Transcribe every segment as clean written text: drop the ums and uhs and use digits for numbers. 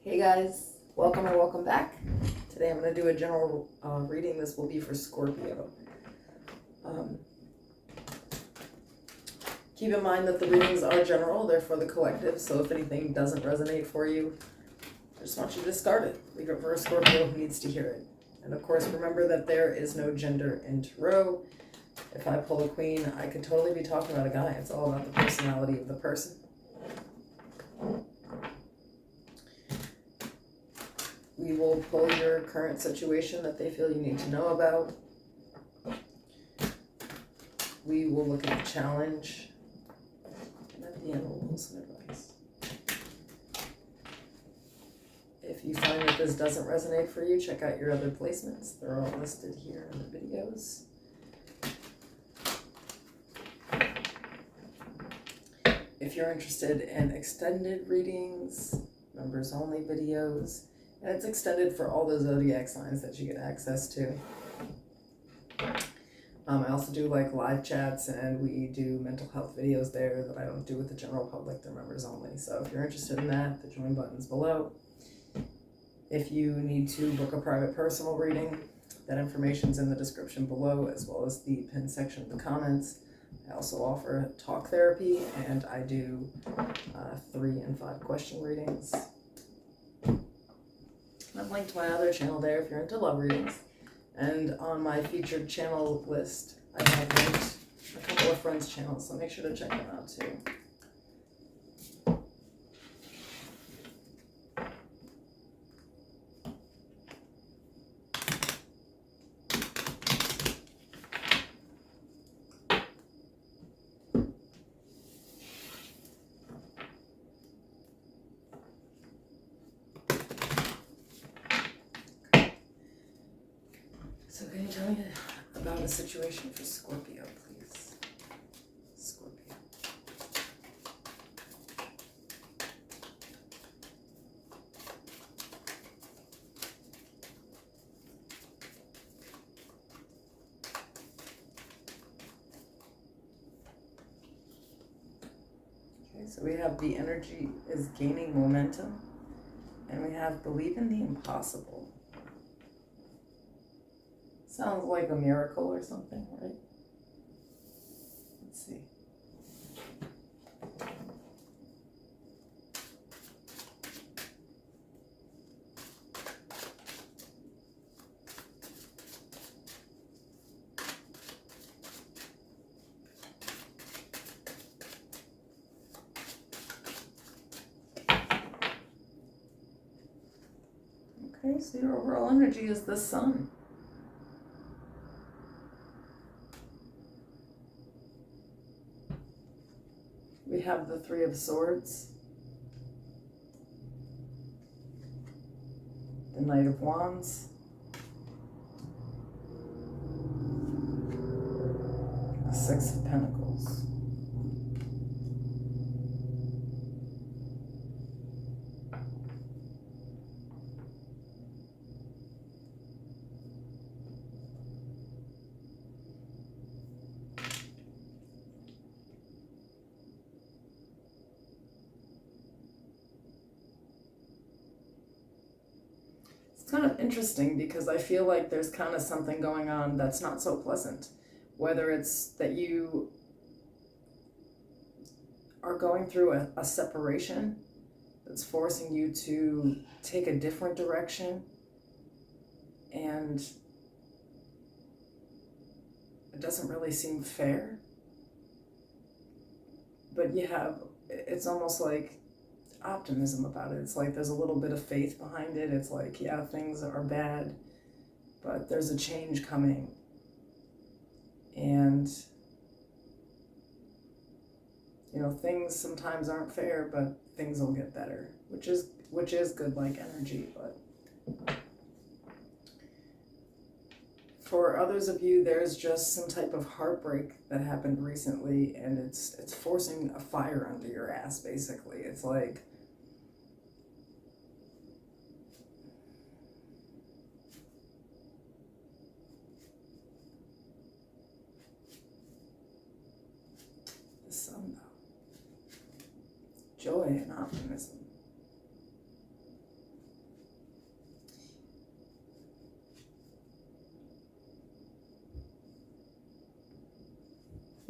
Hey guys, welcome or welcome back. Today I'm going to do a general reading. This will be for Scorpio. Keep in mind that the readings are general, they're for the collective, so if anything doesn't resonate for you, I just want you to discard it. Leave it for a Scorpio who needs to hear it. And of course, remember that there is no gender in tarot. If I pull a queen, I could totally be talking about a guy. It's all about the personality of the person. We will pull your current situation that they feel you need to know about. We will look at the challenge. And at the end, we'll pull some advice. If you find that this doesn't resonate for you, check out your other placements. They're all listed here in the videos. If you're interested in extended readings, members only videos, and it's extended for all the zodiac signs that you get access to. I also do like live chats, and we do mental health videos there that I don't do with the general public. They're members only. So if you're interested in that, the join button's below. If you need to book a private personal reading, that information's in the description below, as well as the pinned section of the comments. I also offer talk therapy, and I do 3 and 5 question readings. I've linked my other channel there if you're into love readings. And on my featured channel list, I have linked a couple of friends' channels, so make sure to check them out too. So can you tell me about a situation for Scorpio, please? Scorpio. Okay, so we have the energy is gaining momentum, and we have believe in the impossible. Sounds like a miracle or something, right? Let's see. Okay, so your overall energy is the sun. We have the 3 of Swords, the Knight of Wands, the 6 of Pentacles. It's kind of interesting because I feel like there's kind of something going on that's not so pleasant. Whether it's that you are going through a separation that's forcing you to take a different direction, and it doesn't really seem fair. But you have, it's almost like optimism about it. It's like there's a little bit of faith behind it. It's like, yeah, things are bad, but there's a change coming. And, you know, things sometimes aren't fair, but things will get better, which is good like energy. But for others of you, there's just some type of heartbreak that happened recently, and it's forcing a fire under your ass, basically. It's like, the sun, though. Joy and optimism.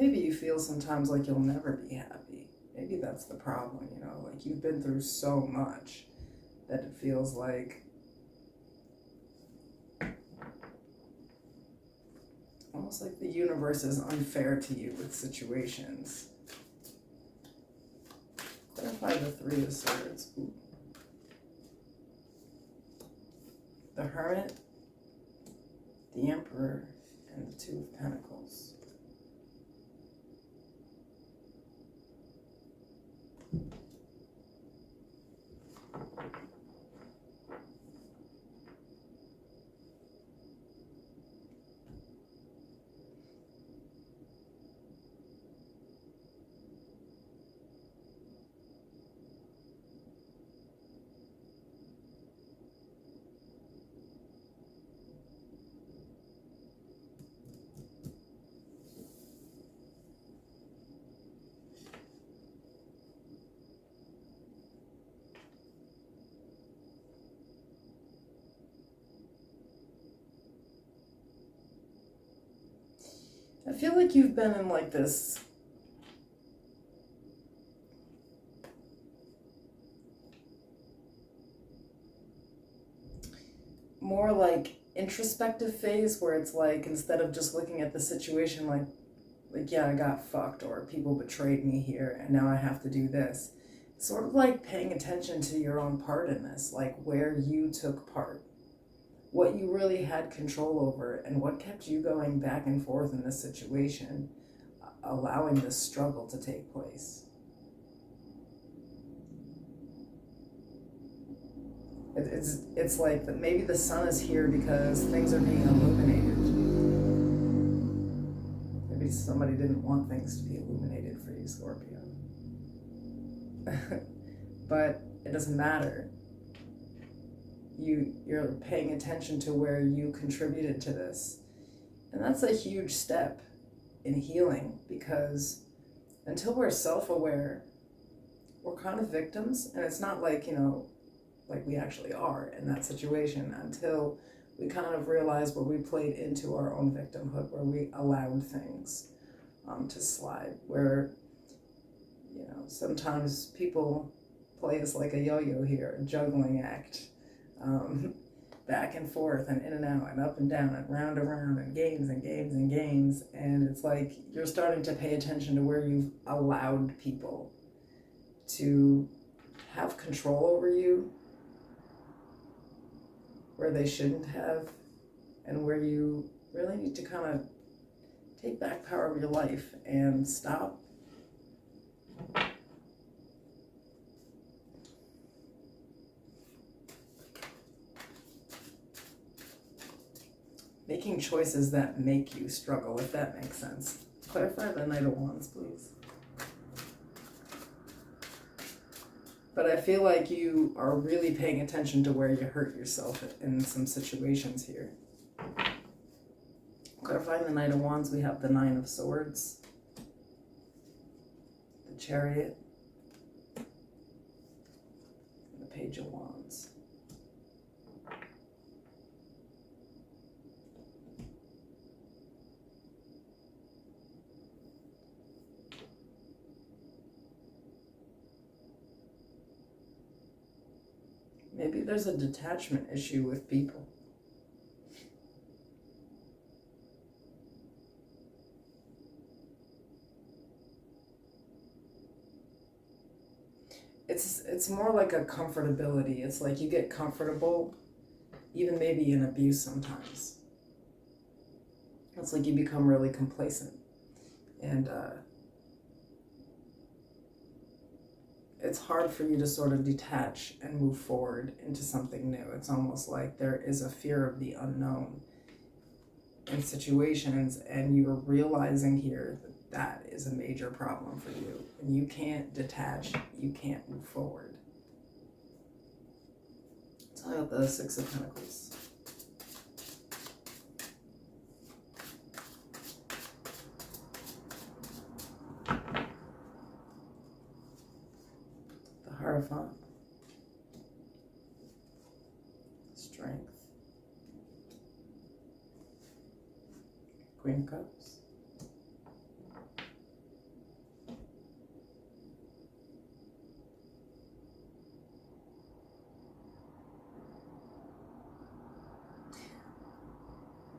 Maybe you feel sometimes like you'll never be happy. Maybe that's the problem, you know, like you've been through so much that it feels like almost like the universe is unfair to you with situations. Clarify the Three of Swords. Ooh. The Hermit, the Emperor, and the Two of Pentacles. I feel like you've been in like this more like introspective phase where it's like instead of just looking at the situation like yeah, I got fucked or people betrayed me here and now I have to do this. It's sort of like paying attention to your own part in this, like where you took part, what you really had control over, and what kept you going back and forth in this situation, allowing this struggle to take place. It's like that maybe the sun is here because things are being illuminated. Maybe somebody didn't want things to be illuminated for you, Scorpio. But it doesn't matter. You're paying attention to where you contributed to this. And that's a huge step in healing, because until we're self-aware, we're kind of victims. And it's not like, you know, like we actually are in that situation until we kind of realize where we played into our own victimhood, where we allowed things to slide, where, you know, sometimes people play us like a yo-yo here, a juggling act, back and forth and in and out and up and down and round and round and games and games and games. And it's like you're starting to pay attention to where you've allowed people to have control over you, where they shouldn't have, and where you really need to kind of take back power of your life and stop making choices that make you struggle, if that makes sense. Clarify the Knight of Wands, please. But I feel like you are really paying attention to where you hurt yourself in some situations here. Clarifying the Knight of Wands, we have the Nine of Swords, the Chariot, and the Page of Wands. Maybe there's a detachment issue with people. It's more like a comfortability. It's like you get comfortable, even maybe in abuse sometimes. It's like you become really complacent. And it's hard for you to sort of detach and move forward into something new. It's almost like there is a fear of the unknown in situations, and you're realizing here that that is a major problem for you. And you can't detach, you can't move forward. Tell me about the Six of Pentacles. The Hierophant. Strength. Queen of Cups.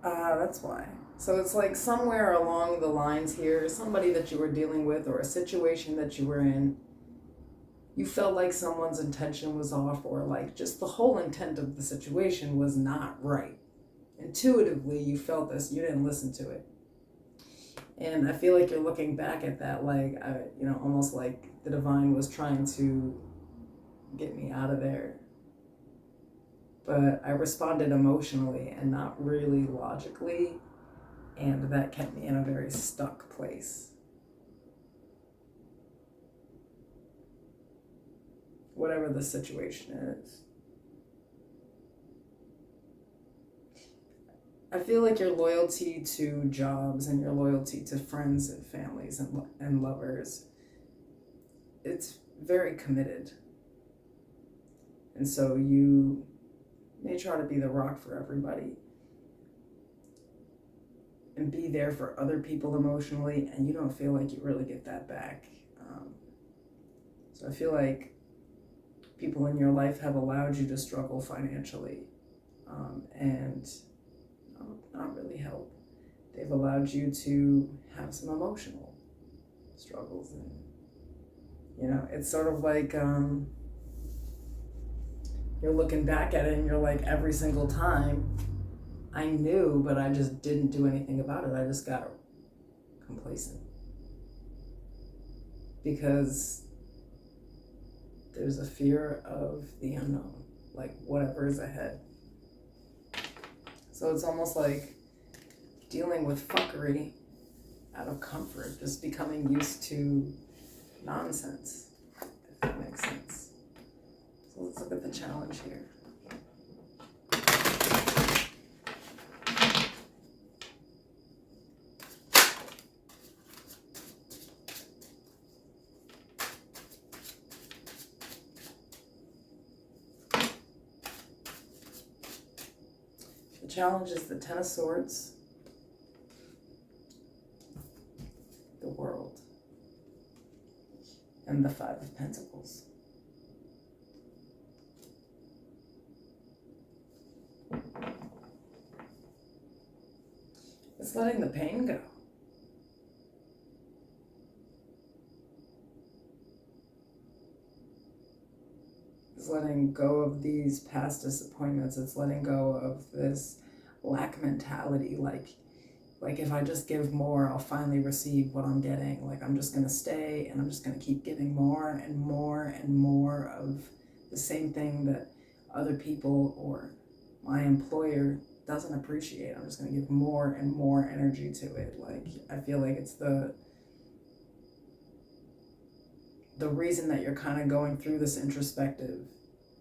That's why. So it's like somewhere along the lines here, somebody that you were dealing with or a situation that you were in, you felt like someone's intention was off, or like just the whole intent of the situation was not right. Intuitively, you felt this, you didn't listen to it. And I feel like you're looking back at that like, almost like the divine was trying to get me out of there. But I responded emotionally and not really logically, and that kept me in a very stuck place. Whatever the situation is. I feel like your loyalty to jobs and your loyalty to friends and families and lovers, it's very committed. And so you may try to be the rock for everybody and be there for other people emotionally, and you don't feel like you really get that back. So I feel like people in your life have allowed you to struggle financially, and not really help. They've allowed you to have some emotional struggles, and it's sort of like you're looking back at it and you're like, every single time I knew, but I just didn't do anything about it. I just got complacent because there's a fear of the unknown, like whatever is ahead. So it's almost like dealing with fuckery out of comfort, just becoming used to nonsense, if that makes sense. So let's look at the challenge here. The challenge is the Ten of Swords, the World, and the Five of Pentacles. It's letting the pain go. It's letting go of these past disappointments. It's letting go of this lack mentality. Like if I just give more, I'll finally receive what I'm getting. Like I'm just going to stay and I'm just going to keep giving more and more and more of the same thing that other people or my employer doesn't appreciate. I'm just going to give more and more energy to it. Like I feel like it's the reason that you're kind of going through this introspective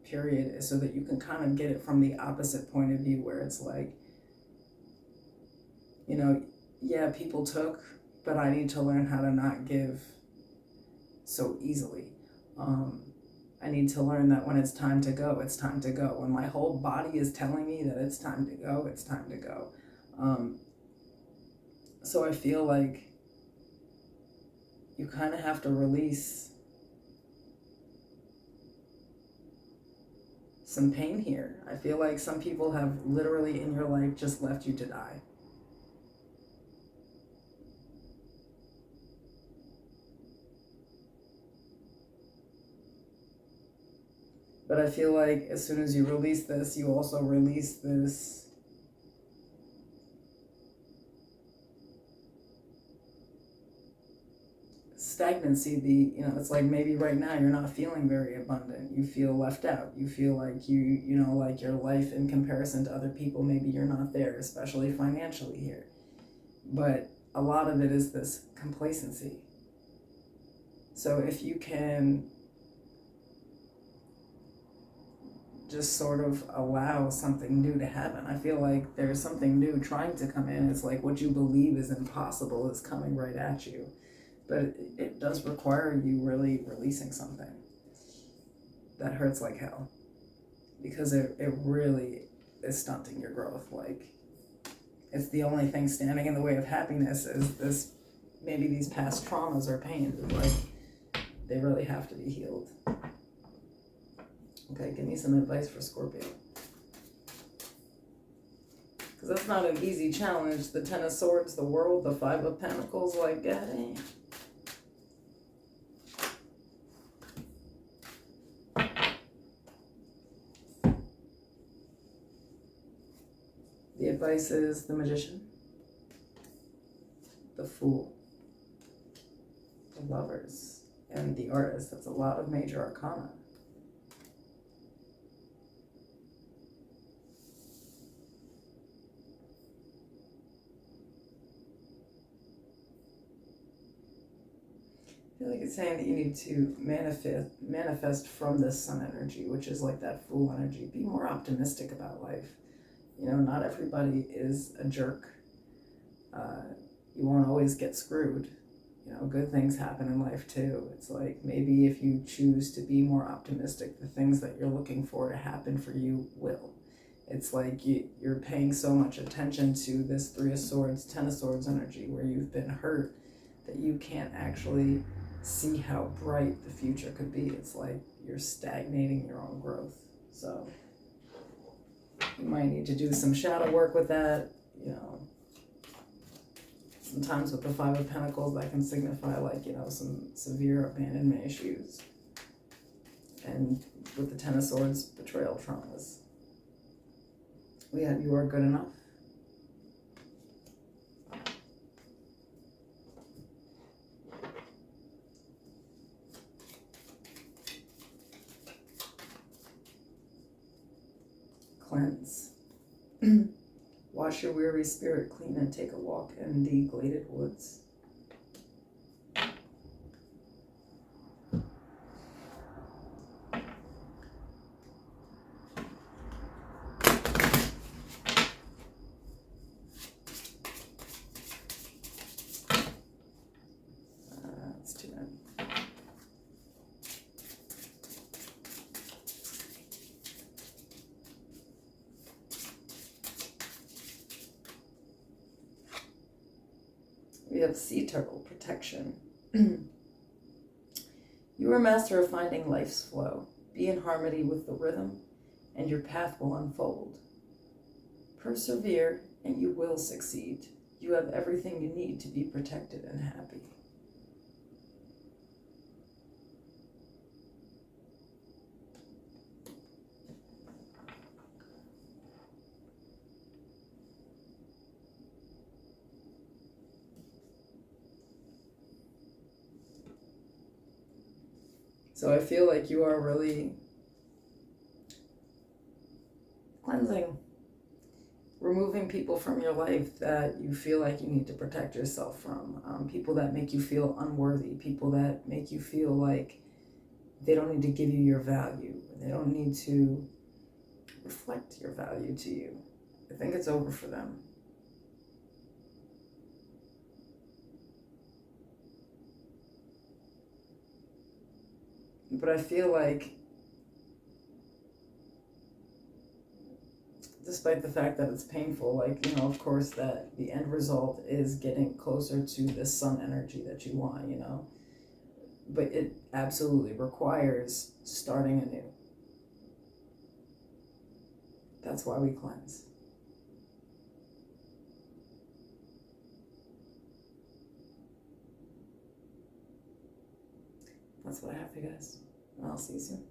period is so that you can kind of get it from the opposite point of view, where it's like, yeah, people took, but I need to learn how to not give so easily. I need to learn that when it's time to go, it's time to go. When my whole body is telling me that it's time to go, it's time to go. So I feel like you kind of have to release some pain here. I feel like some people have literally in your life just left you to die. But I feel like as soon as you release this, you also release this stagnancy. It's like maybe right now you're not feeling very abundant. You feel left out. You feel like like your life in comparison to other people, maybe you're not there, especially financially here. But a lot of it is this complacency. So if you can just sort of allow something new to happen. I feel like there's something new trying to come in. It's like what you believe is impossible is coming right at you. But it does require you really releasing something that hurts like hell, because it really is stunting your growth. Like it's the only thing standing in the way of happiness is this, maybe these past traumas or pains. Like they really have to be healed. Okay, give me some advice for Scorpio. Because that's not an easy challenge. The Ten of Swords, the World, the Five of Pentacles, like, eh. The advice is the Magician, the Fool, the Lovers, and the Artist. That's a lot of major arcana. I feel like it's saying that you need to manifest from this sun energy, which is like that Fool energy. Be more optimistic about life. You know, not everybody is a jerk. You won't always get screwed. You know, good things happen in life too. It's like maybe if you choose to be more optimistic, the things that you're looking for to happen for you will. It's like you're paying so much attention to this Three of Swords, Ten of Swords energy where you've been hurt that you can't actually see how bright the future could be. It's like you're stagnating your own growth. So you might need to do some shadow work with that, you know. Sometimes with the Five of Pentacles, that can signify like, you know, some severe abandonment issues. And with the Ten of Swords, betrayal traumas. We have You Are Good Enough. Cleanse. Wash your weary spirit clean and take a walk in the gladed woods. That's too bad. We have Sea Turtle, protection. You are master of finding life's flow. Be in harmony with the rhythm, and your path will unfold. Persevere, and you will succeed. You have everything you need to be protected and happy. So I feel like you are really cleansing, removing people from your life that you feel like you need to protect yourself from, people that make you feel unworthy, people that make you feel like they don't need to give you your value, they don't need to reflect your value to you. I think it's over for them. But I feel like, despite the fact that it's painful, like, you know, of course, that the end result is getting closer to this sun energy that you want, you know. But it absolutely requires starting anew. That's why we cleanse. That's what I have for you guys. I'll see you soon.